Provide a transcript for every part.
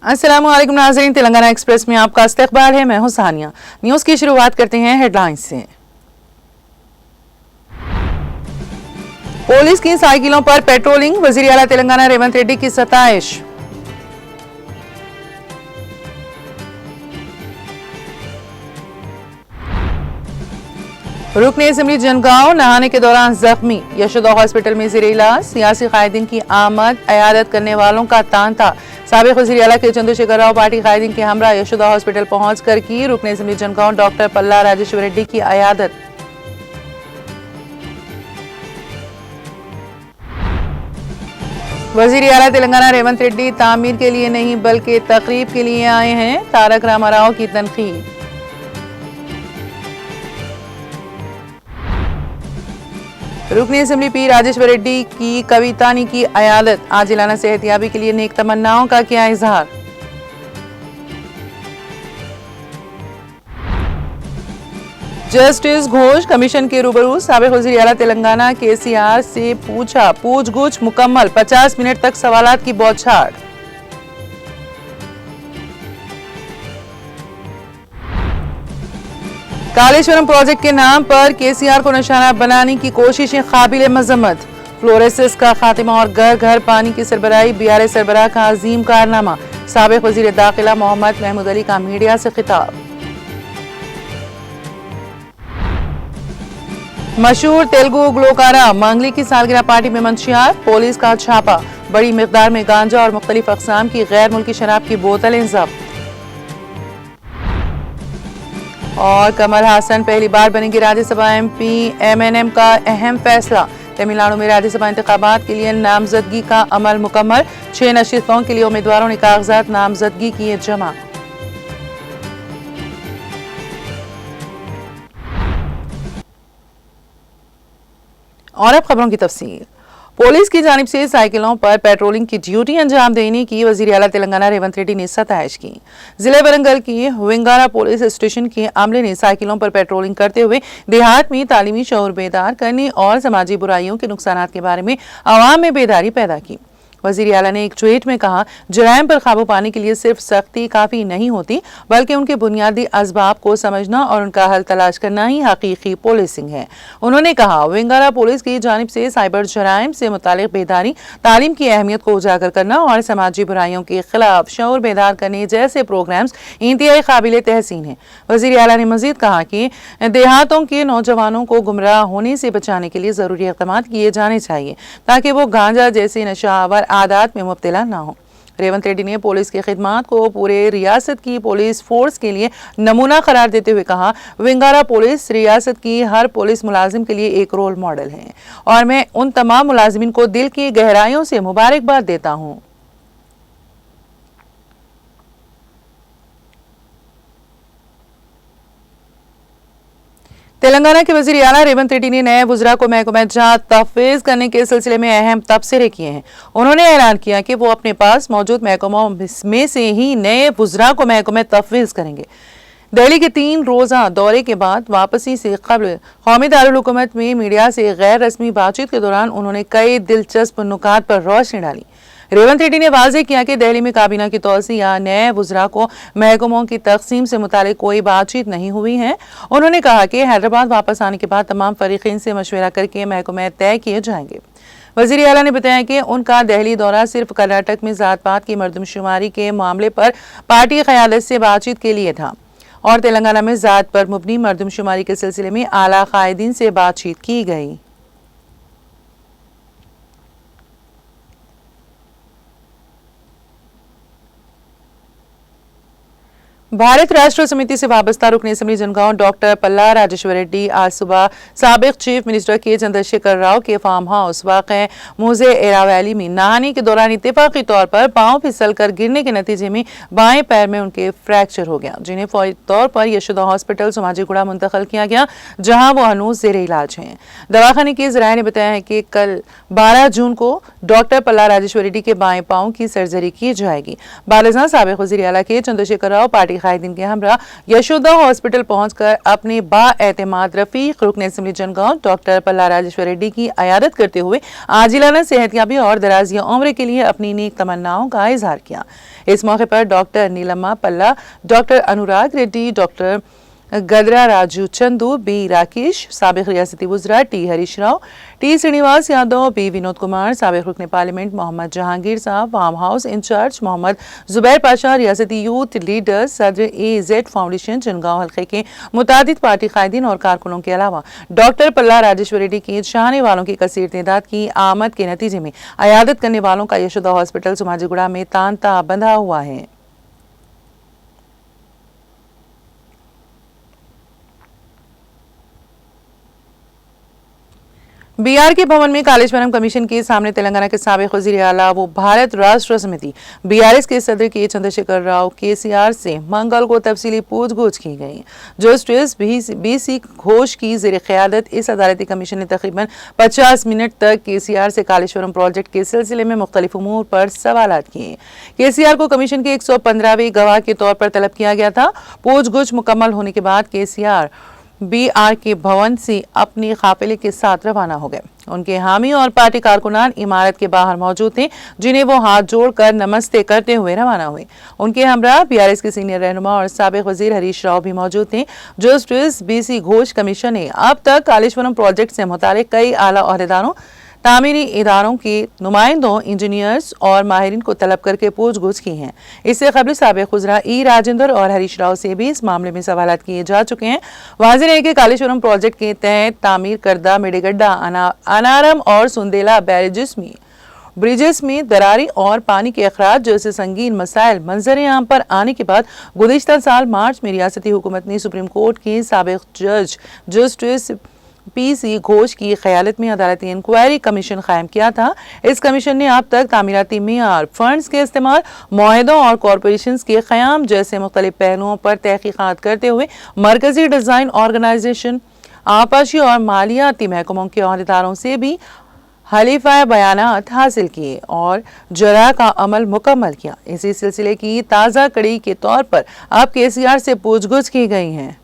अस्सलाम वालेकुम नाज़रीन, तेलंगाना एक्सप्रेस में आपका इस्तकबाल है। मैं हूं सानिया। न्यूज की शुरुआत करते हैं हेडलाइंस से। पुलिस की साइकिलों पर पेट्रोलिंग, वज़ीर आला तेलंगाना रेवंत रेड्डी की सताइश। रुकने असेंबली जनगांव नहाने के दौरान जख्मी, यशोदा हॉस्पिटल में ज़ेरे इलाज। सियासी कायदीन की आमद, अयादत करने वालों का तांता। साबिक वज़ीर आला के चंद्रशेखर राव पार्टी कायदीन के हमरा यशोदा हॉस्पिटल पहुंचकर की रुकने असेंबली जनगांव डॉक्टर पल्ला राजेश्वर रेड्डी की अयादत। वज़ीर आला तेलंगाना रेवंत रेड्डी तामीर के लिए नहीं बल्कि तकरीब के लिए आए हैं, तारक रामाराव की तनकीद। रुकनी असेंबली पी राजेश्वर रेड्डी की कवितानी की अयादत, आजिलाना सेहतियाबी के लिए नेक तमन्नाओं का किया इजहार। जस्टिस घोष कमीशन के रूबरू, साबिक वज़ीर आला तेलंगाना केसीआर से पूछा, पूछगुछ मुकम्मल, 50 मिनट तक सवालात की बौछार। कालेश्वरम प्रोजेक्ट के नाम पर केसीआर को निशाना बनाने की कोशिशें काबिल मजम्मत। फ्लोरेसिस का खात्मा और घर घर पानी की सरबराही, बीआरएस सरबराह का अजीम कारनामा। साबिक वज़ीर दाखिला मोहम्मद महमूद अली का मीडिया से खिताब। मशहूर तेलुगु ग्लोकारा मंगली की सालगिरह पार्टी में मंशियार, पुलिस का छापा। बड़ी मिकदार में गांजा और मुख्तलिफ अक़साम की गैर मुल्की शराब की बोतलें जब्त। और कमल हासन पहली बार बनेंगे राज्यसभा एमपी, एमएनएम का अहम फैसला। तमिलनाडु में राज्यसभा इंतखाबात के लिए नामजदगी का अमल मुकम्मल, 6 नशिस्तों के लिए उम्मीदवारों ने कागजात नामजदगी किए जमा। और अब खबरों की तफसील। पुलिस की जानिब से साइकिलों पर पेट्रोलिंग की ड्यूटी अंजाम देने की वज़ीर आला तेलंगाना रेवंत रेड्डी ने सताइश की। जिले वरंगल की विंगारा पुलिस स्टेशन के अमले ने साइकिलों पर पेट्रोलिंग करते हुए देहात में तालीमी शऊर बेदार करने और समाजी बुराइयों के नुकसानात के बारे में आवाम में बेदारी पैदा की। वज़ीर आला ने एक ट्वीट में कहा, जुराइम पर काबू पाने के लिए सिर्फ सख्ती काफ़ी नहीं होती, बल्कि उनके बुनियादी असबाब को समझना और उनका हल तलाश करना ही हकीकी पुलिसिंग है। उन्होंने कहा, विंगारा पुलिस की जानिब से साइबर जुराइम से मुतालिक बेदारी, तालीम की अहमियत को उजागर करना और समाजी बुराइयों के खिलाफ शऊर बेदार करने जैसे प्रोग्राम्स इंतहाई काबिल तहसीन है। वज़ीर आला ने मजीद कहा कि देहातों के नौजवानों को गुमराह होने से बचाने के लिए ज़रूरी इक़दाम किए जाने चाहिए ताकि वो गांजा जैसे नशावर आदात में मुब्तला ना हो। रेवंत रेड्डी ने पुलिस की खिदमात को पूरे रियासत की पुलिस फोर्स के लिए नमूना करार देते हुए कहा, विंगारा पुलिस रियासत की हर पुलिस मुलाजिम के लिए एक रोल मॉडल है और मैं उन तमाम मुलाजिमीन को दिल की गहराइयों से मुबारकबाद देता हूँ। तेलंगाना के वज़ीर आला रेवंत रेड्डी ने नए वुज़रा को महकमा जात तफवीज़ करने के सिलसिले में अहम तबसरे किए हैं। उन्होंने ऐलान किया कि वो अपने पास मौजूद महकमों में से ही नए वुज़रा को महकमा तफवीज़ करेंगे। दिल्ली के 3 रोज़ा दौरे के बाद वापसी से कबल कौमी दारुल हुकूमत में मीडिया से गैर रस्मी बातचीत के दौरान उन्होंने कई दिलचस्प नुकात पर रोशनी डाली। रेवंत रेड्डी ने वाज़ेह किया कि दिल्ली में काबीना की तौसी या नए वुज़रा को महकमों की तकसीम से मुतालिक कोई बातचीत नहीं हुई है। उन्होंने कहा कि हैदराबाद वापस आने के बाद तमाम फरीकीन से मशवरा करके महकमे तय किए जाएंगे। वज़ीर आला ने बताया कि उनका दिल्ली दौरा सिर्फ कर्नाटक में ज़ात पात की मरदमशुमारी के मामले पर पार्टी क़यादत से बातचीत के लिए था और तेलंगाना में ज़ात पर मुबनी मरदमशुमारी के सिलसिले में आला कायदीन से बातचीत की गई। भारत राष्ट्र समिति से वाबस्ता रुकन असेंबली जनगांव डॉक्टर पल्ला राजेश्वर रेड्डी आज सुबह साबिक चीफ मिनिस्टर के चंद्रशेखर राव के फार्म हाउस वाक़े मुझे एरा वैली में नहाने के दौरान इत्तेफाकी तौर पर पांव फिसल कर गिरने के नतीजे में बाएं पैर में उनके फ्रैक्चर हो गया, जिन्हें फौरी तौर पर यशोदा हॉस्पिटल सोमाजीगुड़ा मुंतकिल किया गया, जहां वो हनूज जेर इलाज हैं। दवाखाने के जराये ने बताया है कि कल 12 जून को डॉक्टर पल्ला राजेश्वर रेड्डी के बाएं पांव की सर्जरी की जाएगी। बालिज़ां साबिक वज़ीर आला के चंद्रशेखर राव पार्टी कायदीन के हमरा यशोदा हॉस्पिटल पहुंचकर अपने बाएतमाद रफीक रुकन असेंबली जनगांव डॉक्टर पल्ला राजेश्वर रेड्डी की अयादत करते हुए आजिलाना सेहतयाबी और दराजिया उम्र के लिए अपनी नेक तमन्नाओं का इजहार किया। इस मौके पर doctor Neelamma Palla, doctor Anurag Reddy, doctor Gadara Raju Chandu, B Rakesh, साबिक रियासती वज़रा T Harish Rao, T Srinivas Yadav, B Vinod Kumar, साबिक रुकन parliament Mohammed Jahangir sahab, farm house incharge Mohammed Zubair Pasha, रियासती यूथ लीडर, सदर AZ फाउंडेशन जनगांव हल्के के मुतादिद पार्टी कायदीन और कारकुनों के अलावा डॉक्टर पल्ला राजेश्वर रेड्डी की चाहने वालों की कसीर तादाद की आमद के नतीजे में अयादत करने वालों का यशोदा हॉस्पिटल सोमाजीगुड़ा में तांता बंधा हुआ है। BR के भवन में कालेश्वरम कमीशन के सामने तेलंगाना के साबिक वज़ीर आला व भारत राष्ट्र समिति BRS के सदर के चंद्रशेखर राव KCR से मंगल को तफसीली पूछगछ की गई। जस्टिस BC घोष की ज़ेर क़यादत इस अदालती कमीशन ने तकरीबन 50 मिनट तक KCR से कालेश्वरम प्रोजेक्ट के सिलसिले में मुख्तलिफ उमूर पर सवालात किए। KCR को कमीशन के 115वें गवाह के तौर पर तलब किया गया था। पूछगछ मुकम्मल होने के बाद KCR BR के भवन से अपने काफिले के साथ रवाना हो गए। उनके हामी और पार्टी कारकुनान इमारत के बाहर मौजूद थे, जिन्हें वो हाथ जोड़कर नमस्ते करते हुए रवाना हुए। उनके हमरा BRS के सीनियर रहनुमा और साबिक वजीर हरीश राव भी मौजूद थे। जस्टिस BC घोष कमीशन ने अब तक कालेश्वरम प्रोजेक्ट से मुतालिक कई आला ओहदेदारों, तामीरी इदारों के नुमाइंदों, इंजीनियर्स और माहिरीन को तलब करके पूछगछ की है। इससे कबल साबिक वज़रा E राजेंद्र और हरीश राव से भी इस मामले में सवालात किए जा चुके हैं। वाज़ेह है कि कालेश्वरम प्रोजेक्ट के तहत तामीर करदा मेडेगड्डा, अनारम और सुंदेला ब्रिजेस में दरारी और पानी के अखराज जैसे संगीन मसाइल मंजर आम पर आने के बाद गुज़िश्ता साल मार्च में रियासती हुकूमत ने सुप्रीम कोर्ट के साबिक जज जस्टिस PC घोष की क़यादत में अदालती इंक्वायरी कमीशन कायम किया था। इस कमीशन ने अब तक तामीराती मियार, फंड्स के इस्तेमाल, मुआहदों और कॉरपोरेशंस के क़याम जैसे मुख्तलिफ पहलुओं पर तहकीक़ात करते हुए मरकजी डिज़ाइन ऑर्गेनाइजेशन, आपाशी और मालियाती महकमों के अहदेदारों से भी हलीफा बयानात हासिल किए और जरा का अमल मुकम्मल किया। इसी सिलसिले की ताज़ा कड़ी के तौर पर अब KCR से पूछगछ की गई है।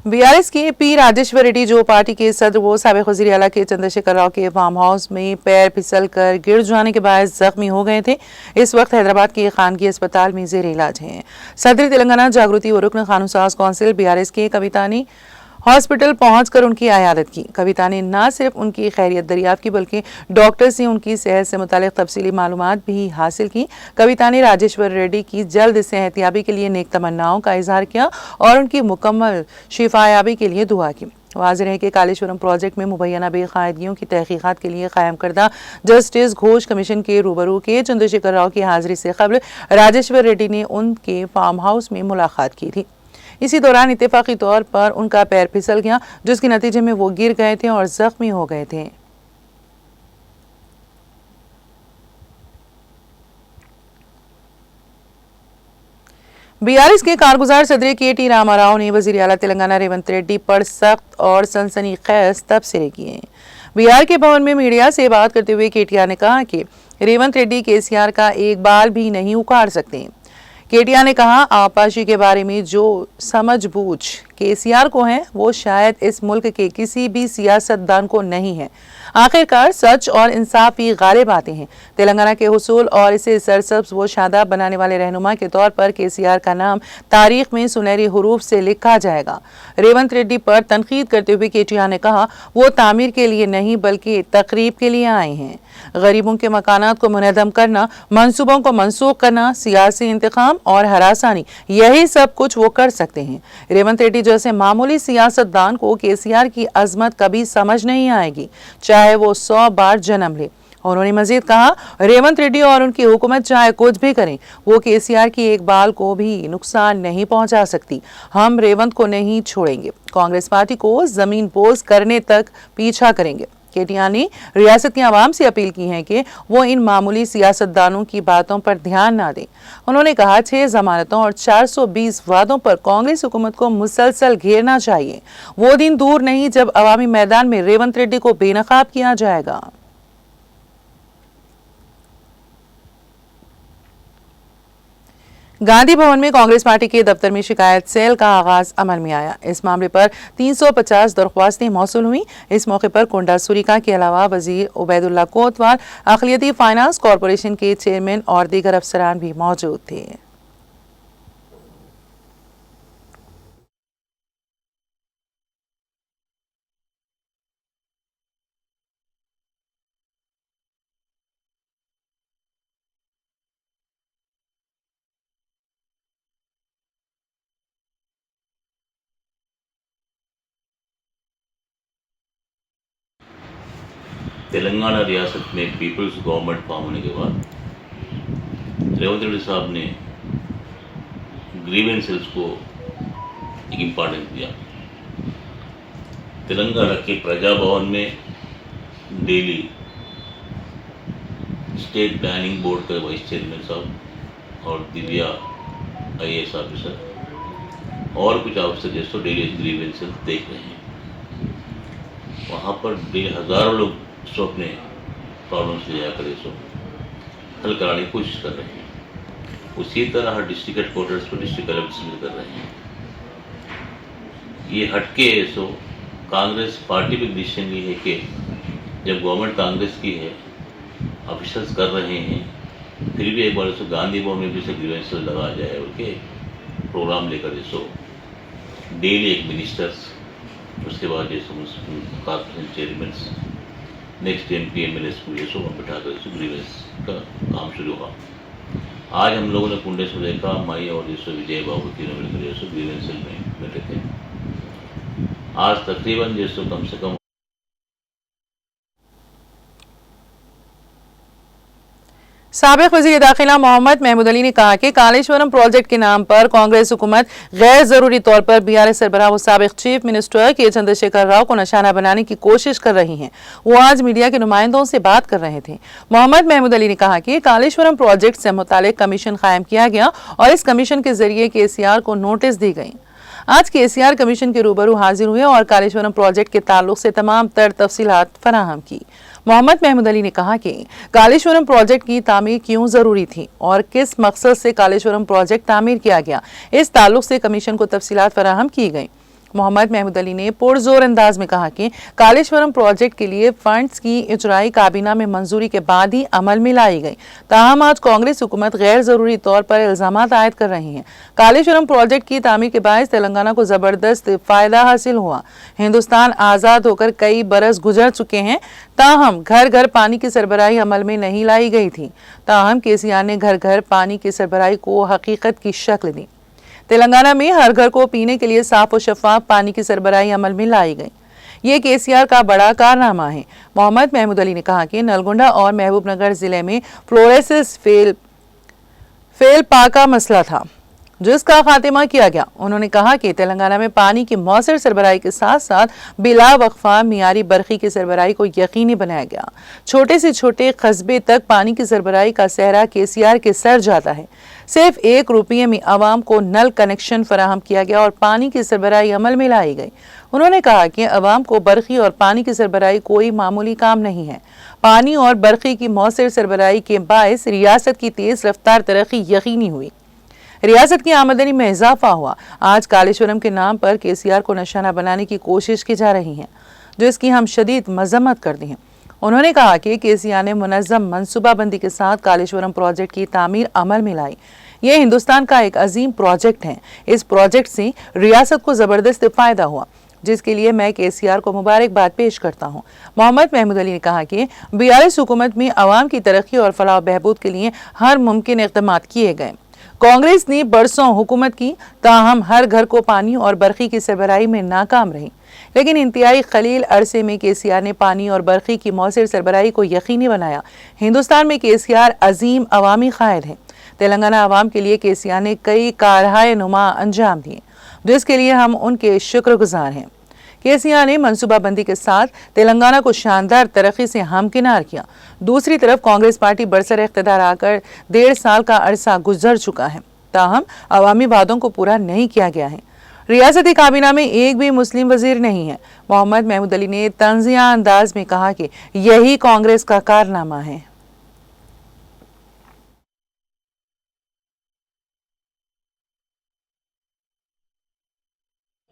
BRS के P राजेश्वर रेड्डी, जो पार्टी के सदर वो साबिक वज़ीर आला के चंद्रशेखर राव के फार्म हाउस में पैर फिसल कर गिर जाने के बाद जख्मी हो गए थे। इस वक्त हैदराबाद के खानगी अस्पताल में ज़ेर इलाज हैं। सदर तेलंगाना जागृति और रुकन कानून साज कौंसिल BRS के कविता ने हॉस्पिटल पहुंचकर उनकी अयादत की। कविता ने न सिर्फ उनकी खैरियत दरियाफ्त की बल्कि डॉक्टर से उनकी सेहत से मुतालिक तफसीली मालूमात भी हासिल की। कविता ने राजेश्वर रेड्डी की जल्द सेहतयाबी के लिए नेक तमन्नाओं का इजहार किया और उनकी मुकम्मल शिफायाबी के लिए दुआ की। वाज़ेह है कि कालेश्वरम प्रोजेक्ट में मुबैना बेकायदगियों की तहकीकात के लिए कायम करदा जस्टिस घोष कमीशन के रूबरू के चंद्रशेखर राव की हाजिरी से कबल राजेश्वर रेड्डी ने उनके फार्म हाउस में मुलाकात की थी। इसी दौरान इत्तेफाकी तौर पर उनका पैर फिसल गया, जिसके नतीजे में वो गिर गए थे और जख्मी हो गए थे। BRS के कारगुजार सदर KT रामाराव ने वज़ीर आला तेलंगाना रेवंत रेड्डी पर सख्त और सनसनीखेज तबसरे किए। BR के भवन में मीडिया से बात करते हुए KTR ने कहा कि रेवंत रेड्डी KCR का एक बाल भी नहीं उखाड़ सकते। KTR ने कहा, आपाशी के बारे में जो समझबूझ KCR को है वो शायद इस मुल्क के किसी भी सियासतदान को नहीं है। आखिरकार सच और इंसाफ ही गालिब आते हैं। तेलंगाना के हुसूल और इसे सरसब्ज व शादाब बनाने वाले रहनुमा के तौर पर KCR का नाम तारीख में सुनहरी हरूफ से लिखा जाएगा। रेवंत रेड्डी पर तनकीद करते हुए KTR ने कहा, वो तामीर के लिए नहीं बल्कि तकरीब के लिए आए हैं। गरीबों के मकानात को मुनहदम करना, मंसूबों को मनसूख करना, सियासी इंतकाम और हरासानी, यही सब कुछ वो कर सकते हैं। रेवंत रेड्डी जैसे मामूली सियासतदान को केसीआर की अजमत कभी समझ नहीं आएगी, चाहे वो 100 बार जन्म ले। उन्होंने मजीद कहा, रेवंत रेड्डी और उनकी हुकूमत चाहे कुछ भी करें, वो केसीआर की एक बाल को भी नुकसान नहीं पहुंचा सकती। हम रेवंत को नहीं छोड़ेंगे, कांग्रेस पार्टी को जमीन पोज करने तक पीछा करेंगे। केटीआर ने रियासत के आवाम से अपील की है कि वो इन मामूली सियासतदानों की बातों पर ध्यान ना दें। उन्होंने कहा, 6 जमानतों और 420 वादों पर कांग्रेस हुकूमत को मुसलसल घेरना चाहिए। वो दिन दूर नहीं जब अवामी मैदान में रेवंत रेड्डी को बेनकाब किया जाएगा। गांधी भवन में कांग्रेस पार्टी के दफ्तर में शिकायत सेल का आगाज अमल में आया। इस मामले पर 350 दरख्वास्तें मौसूल हुई। इस मौके पर कोंडा सुरीका के अलावा वजीर उबैदुल्ला कोतवाल, अखिलियती फाइनेंस कॉरपोरेशन के चेयरमैन और दीगर अफसरान भी मौजूद थे। तेलंगाना रियासत में पीपल्स गवर्नमेंट फॉर्म होने के बाद रेवंत रेड्डी साहब ने ग्रीवेंसेस को एक इम्पॉर्टेंस दिया। तेलंगाना के प्रजा भवन में डेली स्टेट प्लानिंग बोर्ड के वाइस चेयरमैन साहब और दिव्या IAS ऑफिसर और कुछ ऑफिसर जैसे डेली ग्रीवेंसेस देख रहे हैं। वहाँ पर हज़ारों लोग अपने प्रॉब्लम्स ले जाकर इसको हल कराने की कोशिश कर रहे हैं। उसी तरह डिस्ट्रिक्ट हेडक्वार्टर्स पर डिस्ट्रिक्ट कलेक्टर्स भी कर रहे हैं। ये हटके सो कांग्रेस पार्टी भी डिसीजन ये है कि जब गवर्नमेंट कांग्रेस की है, ऑफिसर्स कर रहे हैं, फिर भी एक बार इसको गांधी भवन में भी से ग्रीवेंसेस लगा जाए और के प्रोग्राम लेकर इसको डेली एक मिनिस्टर्स, उसके बाद जैसे corporation chairman, next MP MLA को ये सब बिठाकर ग्रीवेंस का काम शुरू हुआ। आज हम लोगों ने कुंडे से देखा, माई और जैसे विजय बाबू तीनों मिलकर जैसे ग्रीवेंस में बैठे थे। आज तकरीबन जैसे कम से कम साबिक वज़ीर दाखिला मोहम्मद महमूद अली ने कहा कि कालेश्वरम प्रोजेक्ट के नाम पर कांग्रेस हुकूमत गैर जरूरी तौर पर BRS सरबराह व साबिक चीफ मिनिस्टर के चंद्रशेखर राव को निशाना बनाने की कोशिश कर रही हैं। वो आज मीडिया के नुमाइंदों से बात कर रहे थे। मोहम्मद महमूद अली ने कहा कि कालेश्वरम प्रोजेक्ट से मुतालिक कमीशन कायम किया गया और इस कमीशन के जरिए KCR को नोटिस दी गई। आज KCR कमीशन के रूबरू हाजिर हुए और कालेश्वरम प्रोजेक्ट के ताल्लुक से तमाम तर तफसीलात फराहम की। मोहम्मद महमूद अली ने कहा कि कालेश्वरम प्रोजेक्ट की तामीर क्यों जरूरी थी और किस मकसद से कालेश्वरम प्रोजेक्ट तामीर किया गया, इस ताल्लुक से कमीशन को तफसीलात फराहम की गई। मोहम्मद महमूद अली ने पुरजोर अंदाज में कहा कि कालेश्वरम प्रोजेक्ट के लिए फंड्स की इजराई काबीना में मंजूरी के बाद ही अमल में लाई गई। ताहम आज कांग्रेस हुकूमत गैर जरूरी तौर पर इल्जामात आयद कर रही है। कालेश्वरम प्रोजेक्ट की तामीर के बायस तेलंगाना को जबरदस्त फायदा हासिल हुआ। हिंदुस्तान आज़ाद होकर कई बरस गुजर चुके हैं, ताहम घर घर पानी की सरबराही अमल में नहीं लाई गई थी। ताहम KCR ने घर घर पानी की सरबराही को हकीकत की शक्ल दी। तेलंगाना में हर घर को पीने के लिए साफ और शफाफ पानी की सरबराही अमल में लाई गई। ये KCR का बड़ा कारनामा है। मोहम्मद महमूद अली ने कहा कि नलगोंडा और महबूबनगर जिले में फ्लोरेसिस फेल पाका मसला था, जिसका खात्मा किया गया। उन्होंने कहा कि तेलंगाना में पानी की मौसर सरबराही के साथ साथ बिला वक्फा मियारी बरखी की सरबराही को यकीनी बनाया गया। छोटे से छोटे कस्बे तक पानी की सरबराही का सहरा KCR के सर जाता है। सिर्फ 1 रुपये में आवाम को नल कनेक्शन फराहम किया गया और पानी की सरबराही अमल में लाई गई। उन्होंने कहा कि आवाम को बरखी और पानी की सरबराही कोई मामूली काम नहीं है। पानी और बरखी की मौसर सरबराही के बायस रियासत की तेज रफ्तार तरक्की यकीनी हुई, रियासत की आमदनी में इजाफा हुआ। आज कालेश्वरम के नाम पर KCR को निशाना बनाने की कोशिश की जा रही है, जो इसकी हम शदीद मजम्मत करते हैं। उन्होंने कहा कि KCR ने मुनज़्ज़म मनसूबाबंदी के साथ कालेश्वरम प्रोजेक्ट की तामीर अमल में लाई। ये हिंदुस्तान का एक अजीम प्रोजेक्ट है। इस प्रोजेक्ट से रियासत को जबरदस्त फायदा हुआ, जिसके लिए मैं KCR को मुबारकबाद पेश करता हूँ। मोहम्मद महमूद अली ने कहा कि BRS हुकूमत में अवाम की तरक्की और फलाह बहबूद के लिए हर मुमकिन इक़दाम किए गए। कांग्रेस ने बरसों हुकूमत की, ताहम हर घर को पानी और बरखी की सरबराही में नाकाम रही। लेकिन इंतहाई खलील अरसे में केसीआर ने पानी और बरखी की मौसर सरबराही को यकीनी बनाया। हिंदुस्तान में केसीआर अजीम अवामी कायद है। तेलंगाना अवाम के लिए केसीआर ने कई कारहाए नुमा अंजाम दिए, जिसके लिए हम उनके शुक्रगुजार हैं। केसीआर ने मनसूबाबंदी के साथ तेलंगाना को शानदार तरक्की से हमकिनार किया। दूसरी तरफ कांग्रेस पार्टी बरसर इख्तिदार आकर 1.5 साल का अरसा गुजर चुका है, ताहम अवामी वादों को पूरा नहीं किया गया है। रियासती काबीना में एक भी मुस्लिम वजीर नहीं है। मोहम्मद महमूद अली ने तंजिया अंदाज में कहा कि यही कांग्रेस का कारनामा है।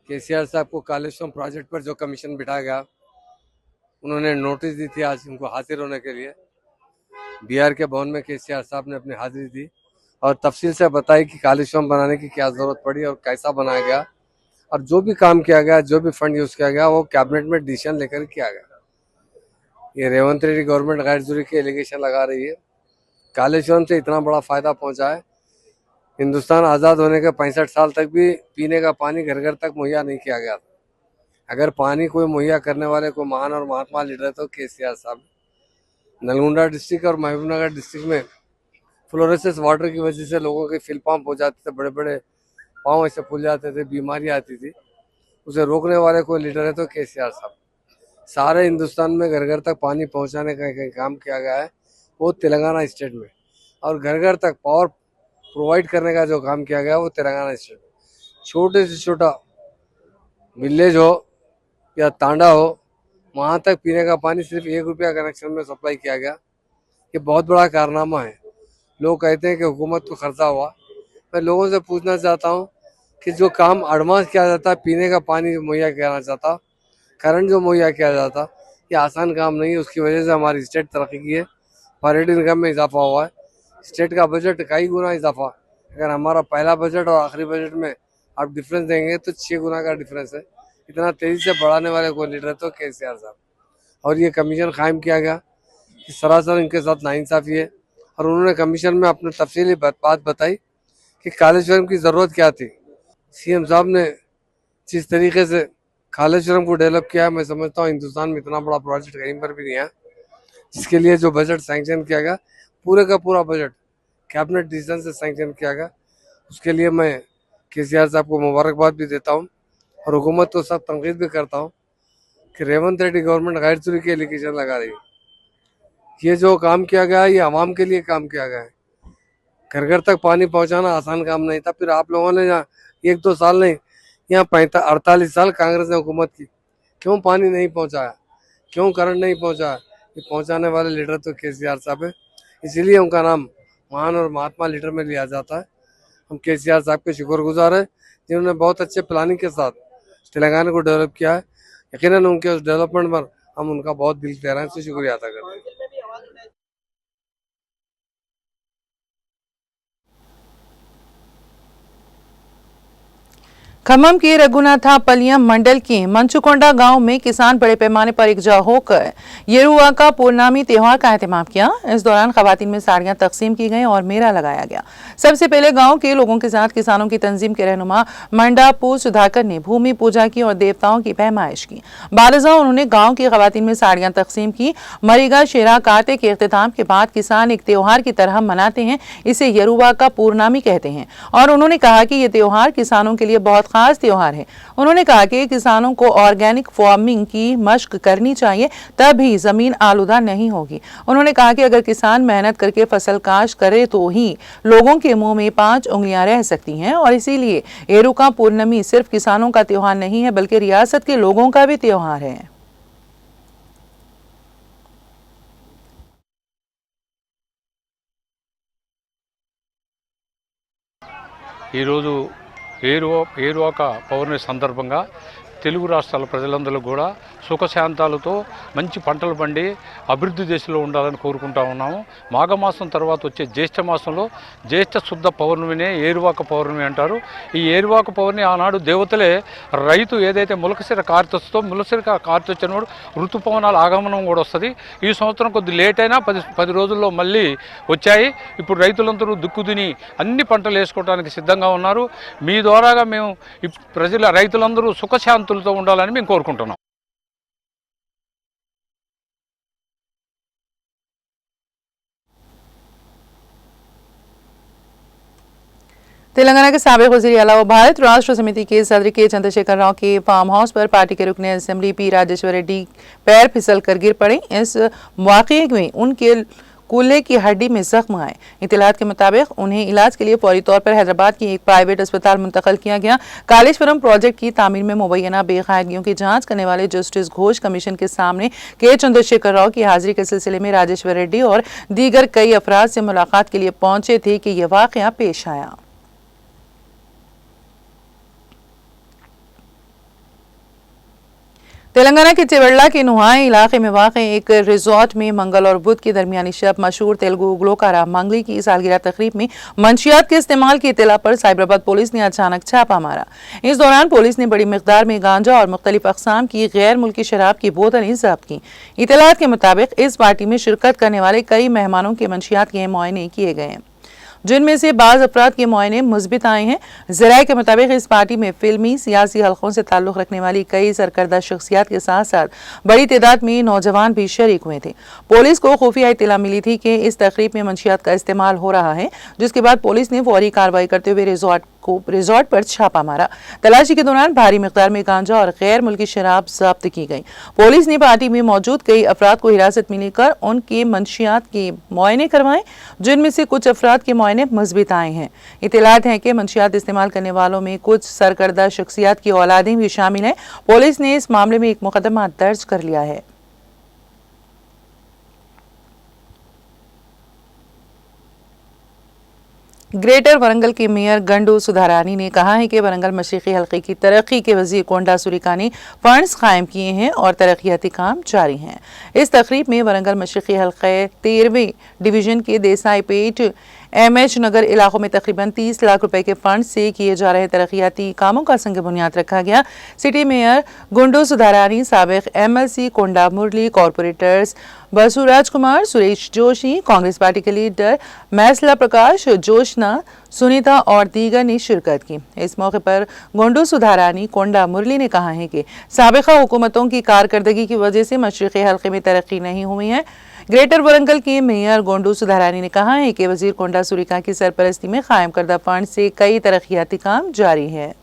केसीआर साहब को कालेश्वरम प्रोजेक्ट पर जो कमीशन बिठा गया, उन्होंने नोटिस दी थी आज उनको हाजिर होने के लिए। बिहार के भवन में केसीआर साहब ने अपनी हाजिरी दी और तफसील से बताई कि कालेश्वरम बनाने की क्या जरूरत पड़ी और कैसा बनाया गया, और जो भी काम किया गया, जो भी फंड यूज किया गया, वो कैबिनेट में डिसीजन लेकर किया गया। ये रेवंत रेड्डी गवर्नमेंट गैर जुर्री के एलिगेशन लगा रही है। कालेश्वरम से इतना बड़ा फायदा पहुंचा है, हिंदुस्तान आज़ाद होने के 65 साल तक भी पीने का पानी घर घर तक मुहैया नहीं किया गया था। अगर पानी कोई मुहैया करने वाले कोई महान और महात्मा लीडर तो केसीआर साहब। नलगोंडा डिस्ट्रिक्ट और महबूबनगर डिस्ट्रिक्ट में फ्लोरेसेस वाटर की वजह से लोगों के फिल पंप हो जाते थे, बड़े बड़े पाँव ऐसे फूल जाते थे, बीमारी आती थी। उसे रोकने वाले कोई लीडर है तो केसीआर साहब। सारे हिंदुस्तान में घर घर तक पानी पहुंचाने का काम किया गया है, वो तेलंगाना स्टेट में, और घर घर तक पावर प्रोवाइड करने का जो काम किया गया वो तेलंगाना स्टेट में। छोटे से छोटा विलेज हो या तांडा हो, वहाँ तक पीने का पानी सिर्फ 1 रुपया कनेक्शन में सप्लाई किया गया। ये बहुत बड़ा कारनामा है। लोग कहते हैं कि हुकूमत को खर्चा हुआ। मैं लोगों से पूछना चाहता हूँ कि जो काम एडवांस किया जाता है, पीने का पानी मुहैया करना चाहता, करंट जो मुहैया किया जाता, ये आसान काम नहीं है। उसकी वजह से हमारी स्टेट तरक्की की है, पर इनकम में इजाफा हुआ है, स्टेट का बजट कई गुना इजाफा। अगर हमारा पहला बजट और आखिरी बजट में आप डिफरेंस देंगे तो 6 गुना का डिफरेंस है। इतना तेजी से बढ़ाने वाले कोई लीडर तो केसीआर साहब। और ये कमीशन कायम किया गया, कि सरासर इनके साथ नाइंसाफी है। और उन्होंने कमीशन में अपने तफसीली बात बताई कि कालेश्वरम की ज़रूरत क्या थी। सीएम साहब ने जिस तरीके से कालेश्वरम को डेवलप किया है, मैं समझता हूँ हिंदुस्तान में इतना बड़ा प्रोजेक्ट कहीं पर भी नहीं है। जिसके लिए जो बजट सैंक्शन किया गया, पूरे का पूरा बजट कैबिनेट डिसीजन से सैंक्शन किया गया, उसके लिए मैं केसीआर साहब को मुबारकबाद भी देता हूँ और हुकूमत को सब तनकीद भी करता हूँ कि रेवंत रेड्डी गवर्नमेंट गैर जुर्री के एलिगेशन लगा रही है। ये जो काम किया गया है, ये आवाम के लिए काम किया गया है। घर घर तक पानी पहुंचाना आसान काम नहीं था। फिर आप लोगों ने यहाँ 1-2 साल नहीं, यहाँ 48 साल कांग्रेस ने हुकूमत की, क्यों पानी नहीं पहुंचाया, क्यों करंट नहीं पहुंचाया? ये पहुंचाने वाले लीडर तो केसीआर साहब है, इसीलिए उनका नाम महान और महात्मा लीडर में लिया जाता है। हम केसीआर साहब के शुक्रगुजार हैं, जिन्होंने बहुत अच्छे प्लानिंग के साथ तेलंगाना को डेवलप किया है। यकीनन उनके उस डेवलपमेंट पर हम उनका बहुत दिल गहराई से शुक्रिया अदा करते हैं। खम्मम के रघुनाथापल्यम मंडल के मंचुकोंडा गांव में किसान बड़े पैमाने पर एकजा होकर येरुआ का पूर्णमी त्योहार का एहतमाम किया। इस दौरान खवातीन में साड़ियां तकसीम की गई और मेला लगाया गया। सबसे पहले गांव के लोगों के साथ किसानों की तंजीम के रहनुमा मंडापू सुधाकर ने भूमि पूजा की और देवताओं की पैमाइश की। बारजा उन्होंने गाँव की खवातीन में साड़ियां तकसीम की। मरीगा शेरा काते के अख्तिताम के बाद किसान एक त्योहार की तरह मनाते हैं, इसे येरुआ का पूर्णमी कहते हैं। और उन्होंने कहा कि ये त्योहार किसानों के लिए बहुत खास त्योहार है। उन्होंने कहा कि किसानों को ऑर्गेनिक फार्मिंग की मशक करनी चाहिए, तभी जमीन आलूदा नहीं होगी। उन्होंने कहा कि अगर किसान मेहनत करके फसल काश करे तो ही लोगों के मुंह में 5 उंगलियां रह सकती हैं, और इसीलिए येरुका पूर्णमी सिर्फ किसानों का त्योहार नहीं है बल्कि रियासत के लोगों का भी त्योहार है। ఈరోజు ఏరువాక పౌర్ణమి సందర్భంగా తెలుగు రాష్ట్రాల ప్రజలందరూ కూడా సుఖశాంతాలతో మంచి పంటలు పండి అభివృద్ధి దిశలో ఉండాలని కోరుకుంటా ఉన్నాము. మాఘమాసం తర్వాత వచ్చే జ్యేష్ఠ మాసంలో జ్యేష్ఠ శుద్ధ పౌర్ణమినే ఏరువాక పౌర్ణమి అంటారు. ఈ ఏరువాక పౌర్ణమి ఆనాడు దేవతలే రైతు ఏదైతే ములకసిర కార్తెస్తో ములకసిర కార్తెచ్చినప్పుడు ఋతుపవనాల ఆగమనం కూడా వస్తుంది. ఈ సంవత్సరం కొద్ది లేట్ అయినా 10 రోజుల్లో మళ్ళీ వచ్చాయి. ఇప్పుడు రైతులందరూ దుక్కుదుని అన్ని పంటలు వేసుకోవడానికి సిద్ధంగా ఉన్నారు. మీ ద్వారాగా మేము రైతులందరూ సుఖశాంతులతో ఉండాలని మేము కోరుకుంటున్నాం. तेलंगाना के साबिक वज़ीर आला व भारत राष्ट्र समिति के सदर के चंद्रशेखर राव के फार्म हाउस पर पार्टी के रुकने असेंबली पी राजेश्वर रेड्डी पैर फिसल कर गिर पड़े। इस वाक़ये में उनके कूल्हे की हड्डी में जख्म आए। इत्तलात के मुताबिक उन्हें इलाज के लिए फौरी तौर पर हैदराबाद की एक प्राइवेट अस्पताल मुंतकिल किया गया। कालेश्वरम प्रोजेक्ट की तामीर में मुबैना बेकायदगियों की जांच करने वाले जस्टिस घोष कमीशन के सामने के चंद्रशेखर राव की हाजिरी के सिलसिले में राजेश्वर रेड्डी और दीगर कई अफराद से मुलाकात के लिए पहुंचे थे कि यह वाक़या पेश आया। तेलंगाना के चिवड़ला के नुहाई इलाके में वाक़े एक रिजॉर्ट में मंगल और बुध की दरमियानी शब मशहूर तेलुगु ग्लोकारा मंगली की सालगिरह तकरीब में मंशियात के इस्तेमाल की इत्तला पर साइबराबाद पुलिस ने अचानक छापा मारा। इस दौरान पुलिस ने बड़ी मिकदार में गांजा और मुख्तलिफ अक़साम की गैर मुल्की शराब की बोतलें ज़ब्त की। इत्तलात के मुताबिक इस पार्टी में शिरकत करने वाले कई मेहमानों के मंशियात के मुआयने किए गए हैं, जिनमें से बाज़ अफराद के मुआयने मुस्बित आए हैं। ज़राए के मुताबिक इस पार्टी में फिल्मी सियासी हलकों से ताल्लुक़ रखने वाली कई सरकर्दा शख्सियात के साथ साथ बड़ी तादाद में नौजवान भी शरीक हुए थे। पुलिस को खुफिया इत्तला मिली थी कि इस तकरीब में मंशियात का इस्तेमाल हो रहा है, जिसके बाद पुलिस ने फौरी कार्रवाई करते हुए रिजॉर्ट पर छापा मारा। तलाशी के दौरान भारी मिकदार में गांजा और गैर मुल्की शराब जब्त की गई। पुलिस ने पार्टी में मौजूद कई अफराद को हिरासत में लेकर उनके मंशियात के मुआयने करवाए, जिनमें से कुछ अफराद के मुआयने मुस्बित आए हैं। इत्तलात हैं कि मंशियात इस्तेमाल करने वालों में कुछ सरकर्दा शख्सियात की औलादें भी शामिल हैं। पुलिस ने इस मामले में एक मुकदमा दर्ज कर लिया है। ग्रेटर वरंगल के मेयर गंडू सुधारानी ने कहा है कि वरंगल मशरिकी हल्के की तरक्की के वजीर कोंडा सुरिका ने फंड्स कायम किए हैं और तरक्याती काम जारी हैं। इस तकरीब में वरंगल मशरिकी हल्के 13वें डिवीजन के देसाईपेट MH नगर इलाकों में तकरीबन 30 लाख रुपए के फंड से किए जा रहे तरक्याती कामों का संग बुनियाद रखा गया। सिटी मेयर गुंडू सुधारानी, साबिक MLC कोंडा मुरली, कॉरपोरेटर्स बसुराज कुमार, सुरेश जोशी, कांग्रेस पार्टी के लीडर मैसला प्रकाश, जोशना, सुनीता और दीगर ने शिरकत की। इस मौके पर गुंडू सुधारानी कोंडा मुरली ने कहा है कि साबिका हुकूमतों की कारकर्दगी की वजह से मशरिकी हल्के में तरक्की नहीं हुई है। ग्रेटर वरंगल के मेयर गोंडू सुधारानी ने कहा है कि वजीर कोंडा सुरिका की सरपरस्ती में कायम करदा फंड से कई तरक्याती काम जारी है।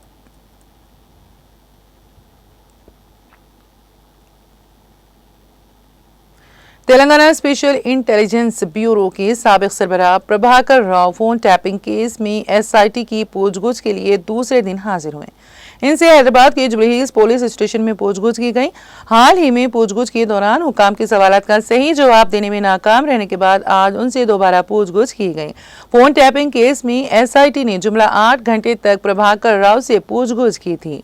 तेलंगाना स्पेशल इंटेलिजेंस ब्यूरो के साबिक सरबराह Prabhakar Rao phone tapping case में SIT की पूछगछ के लिए दूसरे दिन हाजिर हुए। इनसे हैदराबाद के जुबली हिल्स पुलिस स्टेशन में पूछगछ की गई। हाल ही में पूछगछ के दौरान हुकाम के सवालात का सही जवाब देने में नाकाम रहने के बाद आज उनसे दोबारा पूछगछ की गई। फोन टैपिंग केस में SIT ने जुमला 8 घंटे तक प्रभाकर राव से पूछगछ की थी।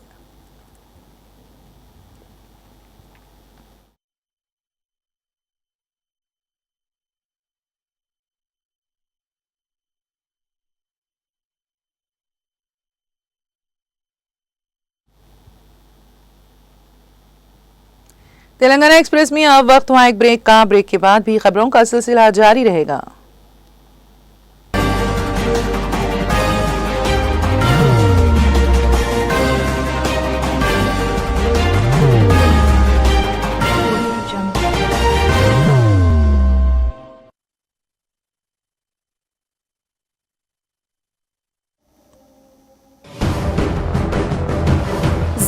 तेलंगाना एक्सप्रेस में अब वक्त हुआ एक ब्रेक का। ब्रेक के बाद भी खबरों का सिलसिला जारी रहेगा।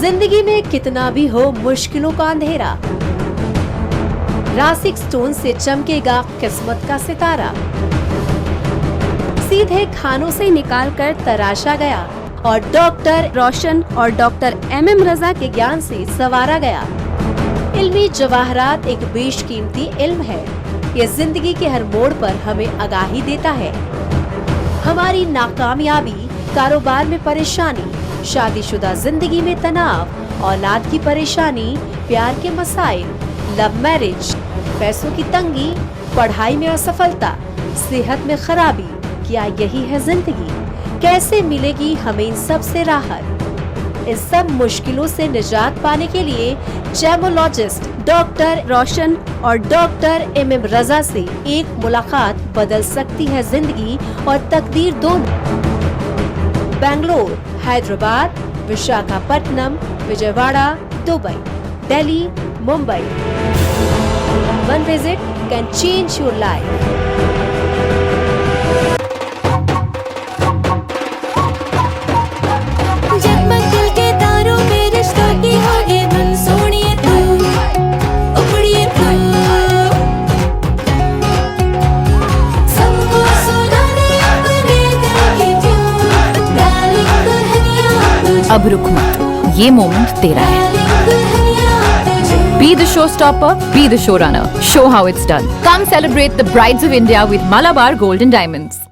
जिंदगी में कितना भी हो मुश्किलों का अंधेरा, रासिक स्टोन से चमकेगा किस्मत का सितारा। सीधे खानों से निकालकर तराशा गया और डॉक्टर रोशन और डॉक्टर MM रजा के ज्ञान से संवारा गया। इल्मी जवाहरात एक बेशकीमती इल्म है। ये जिंदगी के हर मोड़ पर हमें आगाही देता है। हमारी नाकामयाबी, कारोबार में परेशानी, शादीशुदा जिंदगी में तनाव औलाद की परेशानी, प्यार के मसाइल, लव मैरिज, पैसों की तंगी, पढ़ाई में असफलता, सेहत में खराबी, क्या यही है जिंदगी? कैसे मिलेगी हमें इन सब से राहत? इन सब मुश्किलों से निजात पाने के लिए जेमोलॉजिस्ट डॉक्टर रोशन और डॉक्टर MM रजा से एक मुलाकात बदल सकती है जिंदगी और तकदीर दोनों। Bangalore, Hyderabad, Visakhapatnam, Vijayawada, Dubai, Delhi, Mumbai. One visit can change your life. जगमग दिल के तारों में रिश्तों की होगी धुन, सोनिए तू, उपड़िए तू, सबको सुनाने अपने दिल की ट्यून, डार्लिंग दुल्हनिया तुझे, अब रुक मत, ये मोमेंट तेरा है। डार्लिंग दुल्हनिया तुझे। Be the showstopper, be the showrunner. Show how it's done. Come celebrate the brides of India with Malabar Gold and Diamonds.